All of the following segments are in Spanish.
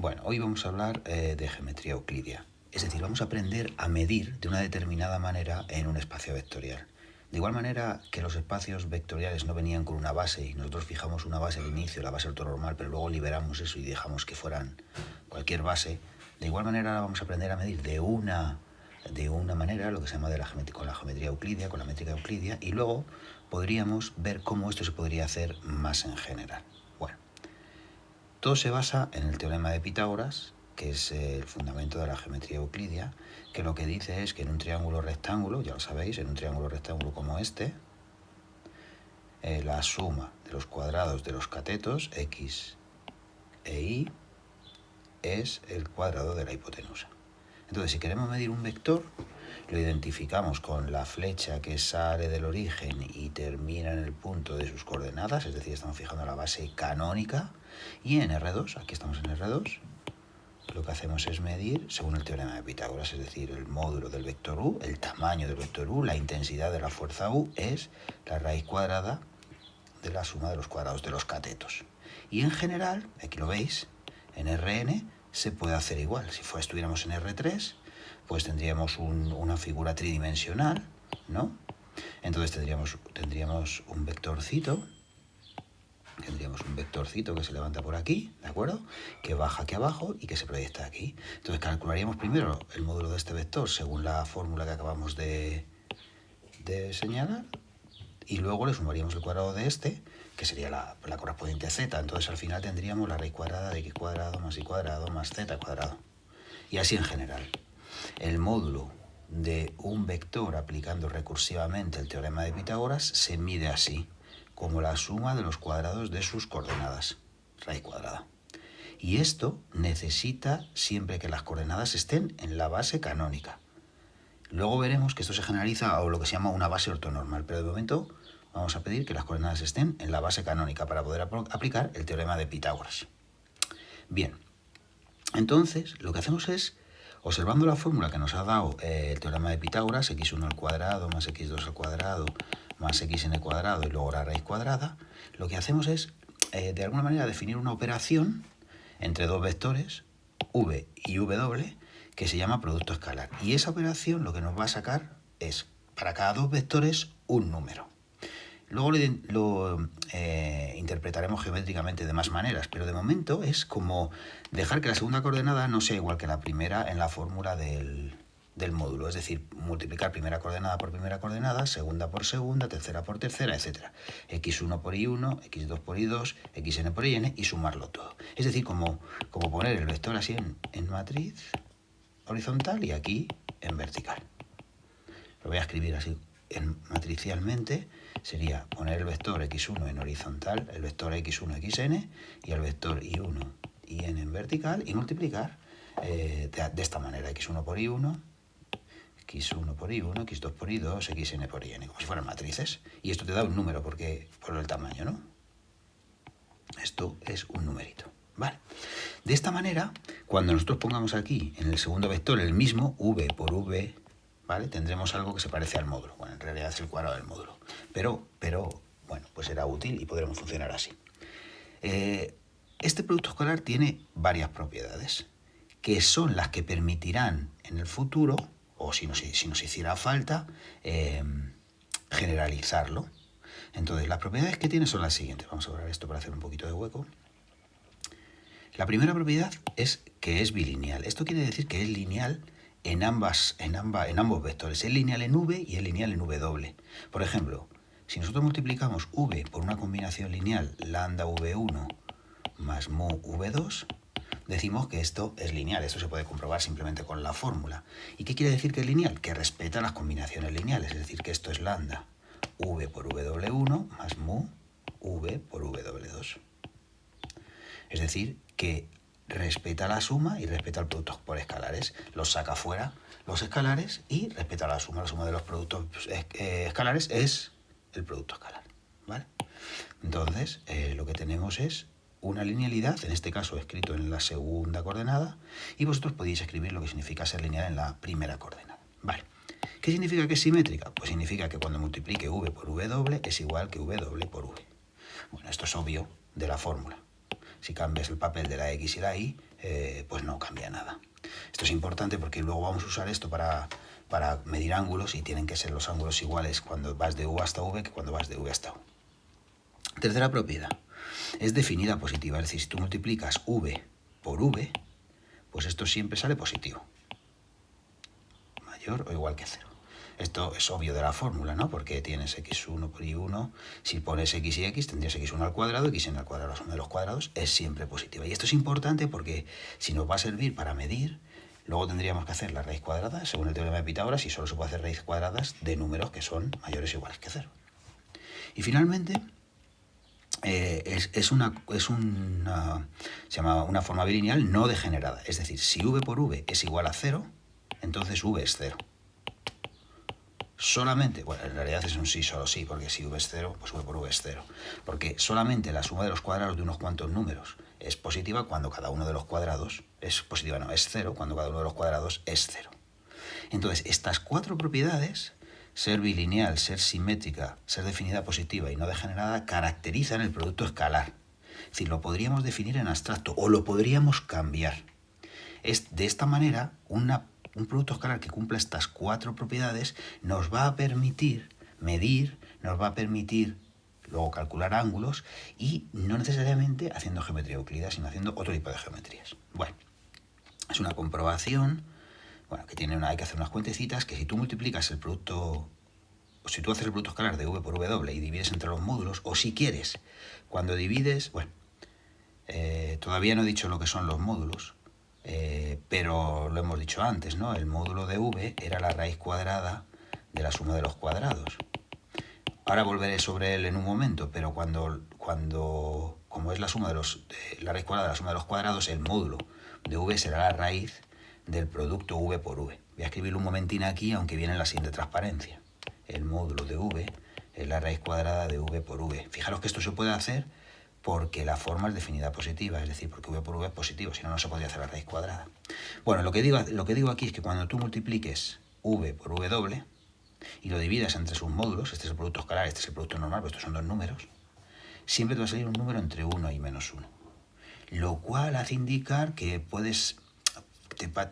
Bueno, hoy vamos a hablar de geometría euclidia. Es decir, vamos a aprender a medir de una determinada manera en un espacio vectorial. De igual manera que los espacios vectoriales no venían con una base y nosotros fijamos una base al inicio, la base ortonormal, pero luego liberamos eso y dejamos que fueran cualquier base, de igual manera ahora vamos a aprender a medir de una manera, lo que se llama con la geometría euclidia, con la métrica euclidia, y luego podríamos ver cómo esto se podría hacer más en general. Bueno, todo se basa en el teorema de Pitágoras, que es el fundamento de la geometría euclidia, que lo que dice es que en un triángulo rectángulo, ya lo sabéis, en un triángulo rectángulo como este, la suma de los cuadrados de los catetos x e y es el cuadrado de la hipotenusa. Entonces, si queremos medir un vector, lo identificamos con la flecha que sale del origen y termina en el punto de sus coordenadas, es decir, estamos fijando la base canónica, y en R2, aquí estamos en R2, lo que hacemos es medir según el teorema de Pitágoras, es decir, el módulo del vector u, el tamaño del vector u, la intensidad de la fuerza u es la raíz cuadrada de la suma de los cuadrados de los catetos. Y en general, aquí lo veis, en Rn se puede hacer igual. Si estuviéramos en R3, pues tendríamos una figura tridimensional, ¿no? Entonces tendríamos un vectorcito que se levanta por aquí, ¿de acuerdo? Que baja aquí abajo y que se proyecta aquí. Entonces calcularíamos primero el módulo de este vector según la fórmula que acabamos de señalar, y luego le sumaríamos el cuadrado de este, que sería la correspondiente z. Entonces al final tendríamos la raíz cuadrada de x cuadrado más y cuadrado más z cuadrado. Y así en general. El módulo de un vector aplicando recursivamente el teorema de Pitágoras se mide así, como la suma de los cuadrados de sus coordenadas, raíz cuadrada. Y esto necesita siempre que las coordenadas estén en la base canónica. Luego veremos que esto se generaliza a lo que se llama una base ortonormal, pero de momento vamos a pedir que las coordenadas estén en la base canónica para poder aplicar el teorema de Pitágoras. Bien, entonces lo que hacemos es, observando la fórmula que nos ha dado el teorema de Pitágoras, x1 al cuadrado más x2 al cuadrado más xn cuadrado y luego la raíz cuadrada, lo que hacemos es, de alguna manera, definir una operación entre dos vectores, v y w, que se llama producto escalar. Y esa operación lo que nos va a sacar es, para cada dos vectores, un número. Luego lo interpretaremos geométricamente de más maneras, pero de momento es como dejar que la segunda coordenada no sea igual que la primera en la fórmula del módulo. Es decir, multiplicar primera coordenada por primera coordenada, segunda por segunda, tercera por tercera, etc. x1 por y1, x2 por y2, xn por yn y sumarlo todo. Es decir, como poner el vector así en matriz horizontal y aquí en vertical. Lo voy a escribir así matricialmente. Sería poner el vector x1 en horizontal, el vector x1 xn y el vector y1 yn en vertical y multiplicar de esta manera, x1 por y1, x1 por y1, x2 por y2, xn por yn, como si fueran matrices. Y esto te da un número por el tamaño, ¿no? Esto es un numerito. Vale. De esta manera, cuando nosotros pongamos aquí en el segundo vector el mismo, v por v, ¿vale? Tendremos algo que se parece al módulo. Bueno, en realidad es el cuadrado del módulo. Pero bueno, pues será útil y podremos funcionar así. Este producto escalar tiene varias propiedades, que son las que permitirán en el futuro, o si nos hiciera falta, generalizarlo. Entonces, las propiedades que tiene son las siguientes. Vamos a borrar esto para hacer un poquito de hueco. La primera propiedad es que es bilineal. Esto quiere decir que es lineal en ambos vectores. Es lineal en v y es lineal en w. Por ejemplo, si nosotros multiplicamos v por una combinación lineal lambda v1 más mu v2, decimos que esto es lineal. Esto se puede comprobar simplemente con la fórmula. ¿Y qué quiere decir que es lineal? Que respeta las combinaciones lineales. Es decir, que esto es lambda v por w1 más mu v por w2. Es decir, que respeta la suma y respeta el producto por escalares. Los saca fuera los escalares y respeta la suma. La suma de los productos escalares es el producto escalar, ¿vale? Entonces, lo que tenemos es una linealidad, en este caso escrito en la segunda coordenada, y vosotros podéis escribir lo que significa ser lineal en la primera coordenada, ¿vale? ¿Qué significa que es simétrica? Pues significa que cuando multiplique v por w es igual que w por v. Bueno, esto es obvio de la fórmula. si cambias el papel de la X y la Y, pues no cambia nada. Esto es importante porque luego vamos a usar esto para medir ángulos y tienen que ser los ángulos iguales cuando vas de U hasta V que cuando vas de V hasta U. Tercera propiedad, es definida positiva, es decir, si tú multiplicas V por V, pues esto siempre sale positivo, mayor o igual que 0. Esto es obvio de la fórmula, ¿no? Porque tienes x1 por y1, si pones x y x tendrías x1 al cuadrado, x al cuadrado, la suma de los cuadrados es siempre positiva. Y esto es importante porque si nos va a servir para medir, luego tendríamos que hacer la raíz cuadrada, según el teorema de Pitágoras, y solo se puede hacer raíces cuadradas de números que son mayores o iguales que 0. Y finalmente, se llama una forma bilineal no degenerada. Es decir, si v por v es igual a 0, entonces v es 0. Solamente, bueno, en realidad es un sí, solo sí, porque si v es 0, pues v por v es 0. Porque solamente la suma de los cuadrados de unos cuantos números es positiva cuando cada uno de los cuadrados es positiva, no, es 0, cuando cada uno de los cuadrados es 0. Entonces, estas cuatro propiedades, ser bilineal, ser simétrica, ser definida positiva y no degenerada, caracterizan el producto escalar. Es decir, lo podríamos definir en abstracto o lo podríamos cambiar. De esta manera, un producto escalar que cumpla estas cuatro propiedades nos va a permitir medir, nos va a permitir luego calcular ángulos y no necesariamente haciendo geometría euclídea, sino haciendo otro tipo de geometrías. Bueno, es una comprobación, bueno, que hay que hacer unas cuentecitas, que si tú multiplicas el producto, o si tú haces el producto escalar de v por w y divides entre los módulos, o si quieres, cuando divides, bueno, todavía no he dicho lo que son los módulos, pero lo hemos dicho antes, ¿no? El módulo de v era la raíz cuadrada de la suma de los cuadrados. Ahora volveré sobre él en un momento, pero como es la suma la raíz cuadrada de la suma de los cuadrados, el módulo de v será la raíz del producto v por v. Voy a escribirlo un momentín aquí, aunque viene en la siguiente transparencia. El módulo de v es la raíz cuadrada de v por v. Fijaros que esto se puede hacer porque la forma es definida positiva, es decir, porque v por v es positivo, si no, no se podría hacer la raíz cuadrada. Bueno, lo que digo aquí es que cuando tú multipliques v por w y lo dividas entre sus módulos, este es el producto escalar, este es el producto normal, pues estos son dos números, siempre te va a salir un número entre 1 y menos 1. Lo cual hace indicar que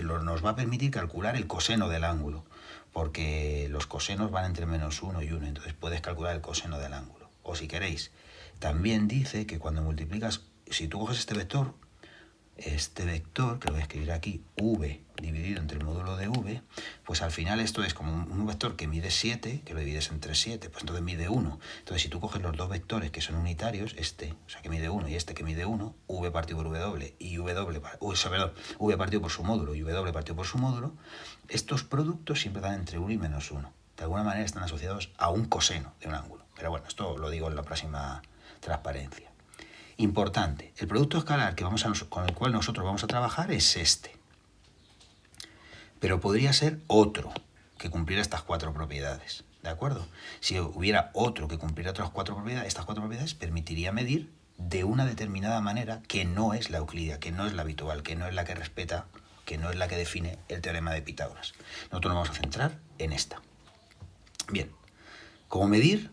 nos va a permitir calcular el coseno del ángulo, porque los cosenos van entre menos 1 y 1, entonces puedes calcular el coseno del ángulo. O si queréis, también dice que cuando multiplicas, si tú coges este vector, que lo voy a escribir aquí, v dividido entre el módulo de v, pues al final esto es como un vector que mide 7, que lo divides entre 7, pues entonces mide 1. Entonces si tú coges los dos vectores que son unitarios, o sea que mide 1 y este que mide 1, v partido por w y v partido por su módulo y w partido por su módulo, estos productos siempre dan entre 1 y menos 1. De alguna manera están asociados a un coseno de un ángulo. Pero bueno, esto lo digo en la próxima transparencia. Importante, el producto escalar con el cual nosotros vamos a trabajar es este. Pero podría ser otro que cumpliera estas cuatro propiedades, ¿de acuerdo? Si hubiera otro que cumpliera estas cuatro propiedades permitiría medir de una determinada manera que no es la euclídea, que no es la habitual, que no es la que respeta, que no es la que define el teorema de Pitágoras. Nosotros nos vamos a centrar en esta. Bien, ¿cómo medir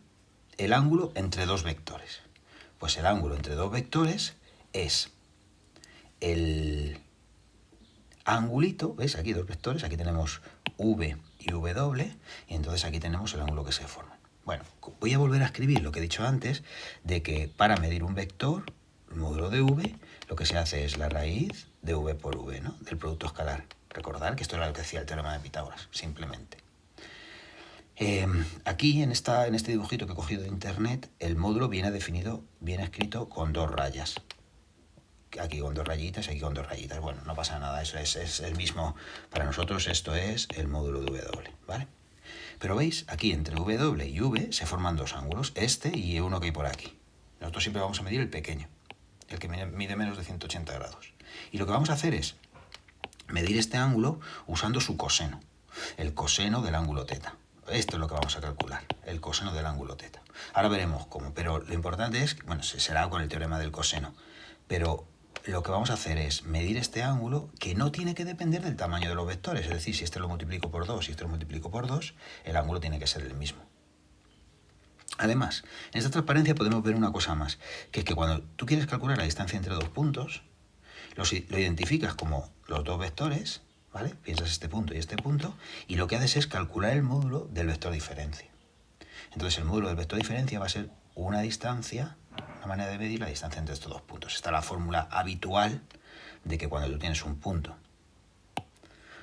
el ángulo entre dos vectores? Pues el ángulo entre dos vectores es el angulito, ¿ves? Aquí dos vectores, aquí tenemos v y w, y entonces aquí tenemos el ángulo que se forma. Bueno, voy a volver a escribir lo que he dicho antes, de que para medir un vector, el módulo de v, lo que se hace es la raíz de v por v, ¿no? Del producto escalar. Recordar que esto era lo que decía el teorema de Pitágoras, simplemente. Aquí en este dibujito que he cogido de internet, el módulo viene escrito con dos rayas. Aquí con dos rayitas y aquí con dos rayitas. Bueno, no pasa nada, eso es el mismo. Para nosotros esto es el módulo de w, ¿vale? Pero veis, aquí entre w y v se forman dos ángulos, este y uno que hay por aquí. Nosotros siempre vamos a medir el pequeño, el que mide menos de 180 grados. Y lo que vamos a hacer es medir este ángulo usando su coseno, el coseno del ángulo θ. Esto es lo que vamos a calcular, el coseno del ángulo θ. Ahora veremos cómo, pero lo importante es, bueno, será con el teorema del coseno, pero lo que vamos a hacer es medir este ángulo que no tiene que depender del tamaño de los vectores, es decir, si este lo multiplico por 2 y este lo multiplico por 2, el ángulo tiene que ser el mismo. Además, en esta transparencia podemos ver una cosa más, que es que cuando tú quieres calcular la distancia entre dos puntos, lo identificas como los dos vectores, ¿vale? Piensas este punto y lo que haces es calcular el módulo del vector diferencia. Entonces el módulo del vector diferencia va a ser una distancia, una manera de medir la distancia entre estos dos puntos. Esta es la fórmula habitual de que cuando tú tienes un punto,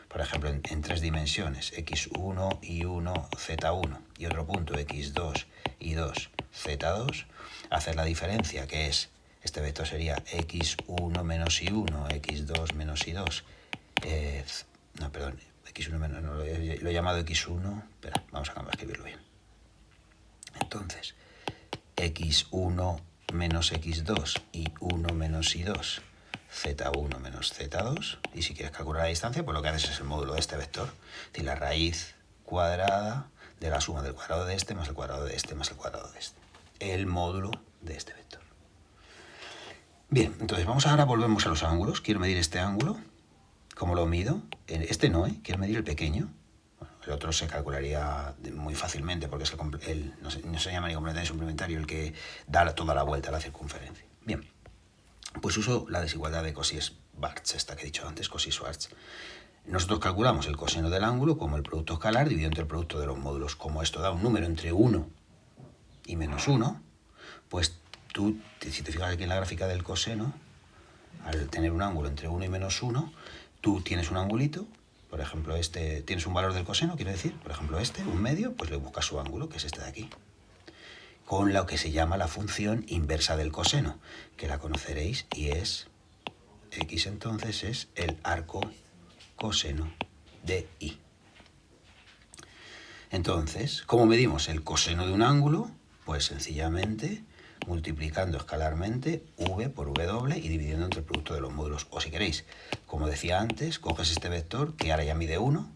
por ejemplo, en 3 dimensiones, x1 y 1, z1, y otro punto, x2 y 2, z2, haces la diferencia, que es, este vector sería x1 menos y1, x2 menos y2, no, perdón, x1 menos, no, lo he llamado x1, espera, vamos a escribirlo bien. Entonces, x1 menos x2 y 1 menos y2, z1 menos z2, y si quieres calcular la distancia, pues lo que haces es el módulo de este vector, es decir, la raíz cuadrada de la suma del cuadrado de este más el cuadrado de este más el cuadrado de este, el módulo de este vector. Bien, entonces volvemos a los ángulos. Quiero medir este ángulo. ¿Cómo lo mido? Este no, quiero medir el pequeño. Bueno, el otro se calcularía muy fácilmente porque es no se llama ni complementario ni suplementario, el que da toda la vuelta a la circunferencia. Bien, pues uso la desigualdad de Cauchy-Schwarz, esta que he dicho antes, Cauchy-Schwarz. Nosotros calculamos el coseno del ángulo como el producto escalar dividido entre el producto de los módulos. Como esto da un número entre 1 y menos 1, pues tú, si te fijas aquí en la gráfica del coseno, al tener un ángulo entre 1 y menos 1, tú tienes un angulito, por ejemplo, tienes un valor del coseno, quiero decir, por ejemplo, un medio, pues le buscas su ángulo, que es este de aquí, con lo que se llama la función inversa del coseno, que la conoceréis y es, x entonces es el arco coseno de y. Entonces, ¿cómo medimos el coseno de un ángulo? Pues sencillamente multiplicando escalarmente v por w y dividiendo entre el producto de los módulos. O si queréis, como decía antes, coges este vector que ahora ya mide 1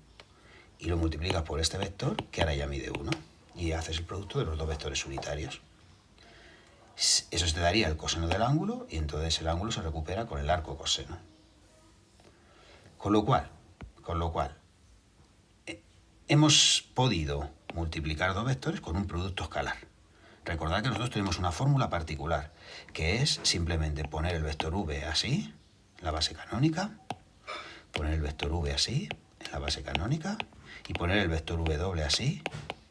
y lo multiplicas por este vector que ahora ya mide 1 y haces el producto de los dos vectores unitarios. Eso te daría el coseno del ángulo y entonces el ángulo se recupera con el arco coseno. Con lo cual, hemos podido multiplicar dos vectores con un producto escalar. Recordad que nosotros tenemos una fórmula particular, que es simplemente poner el vector v así, en la base canónica, poner el vector v así, en la base canónica, y poner el vector w así,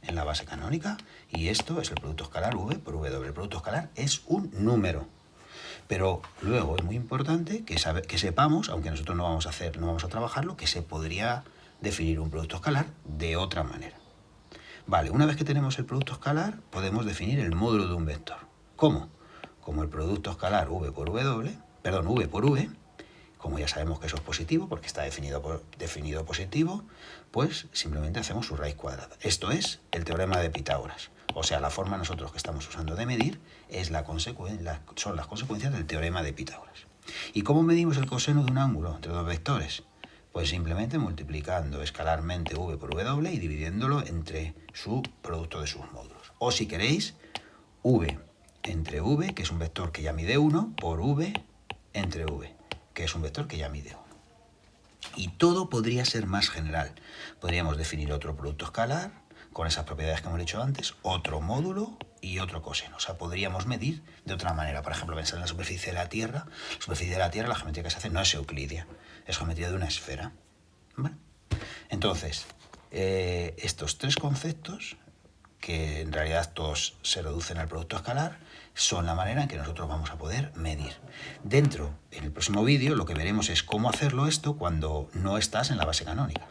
en la base canónica, y esto es el producto escalar v por w. El producto escalar es un número. Pero luego es muy importante que sepamos, aunque nosotros no vamos a trabajarlo, que se podría definir un producto escalar de otra manera. Vale, una vez que tenemos el producto escalar, podemos definir el módulo de un vector. ¿Cómo? Como el producto escalar v por v, como ya sabemos que eso es positivo, porque está definido positivo, pues simplemente hacemos su raíz cuadrada. Esto es el teorema de Pitágoras. O sea, la forma nosotros que estamos usando de medir son las consecuencias del teorema de Pitágoras. ¿Y cómo medimos el coseno de un ángulo entre dos vectores? Pues simplemente multiplicando escalarmente v por w y dividiéndolo entre su producto de sus módulos. O si queréis, v entre v, que es un vector que ya mide 1, por v entre v, que es un vector que ya mide 1. Y todo podría ser más general. Podríamos definir otro producto escalar, con esas propiedades que hemos dicho antes, otro módulo y otro coseno. O sea, podríamos medir de otra manera. Por ejemplo, pensar en la superficie de la Tierra. La superficie de la Tierra, la geometría que se hace no es euclidia, es geometría de una esfera. ¿Vale? Entonces, estos tres conceptos, que en realidad todos se reducen al producto escalar, son la manera en que nosotros vamos a poder medir. En el próximo vídeo, lo que veremos es cómo hacerlo esto cuando no estás en la base canónica.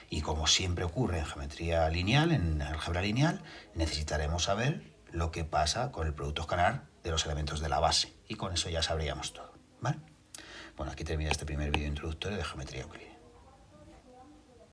Y como siempre ocurre en geometría lineal, en álgebra lineal, necesitaremos saber lo que pasa con el producto escalar de los elementos de la base. Y con eso ya sabríamos todo. ¿Vale? Bueno, aquí termina este primer vídeo introductorio de geometría euclidiana.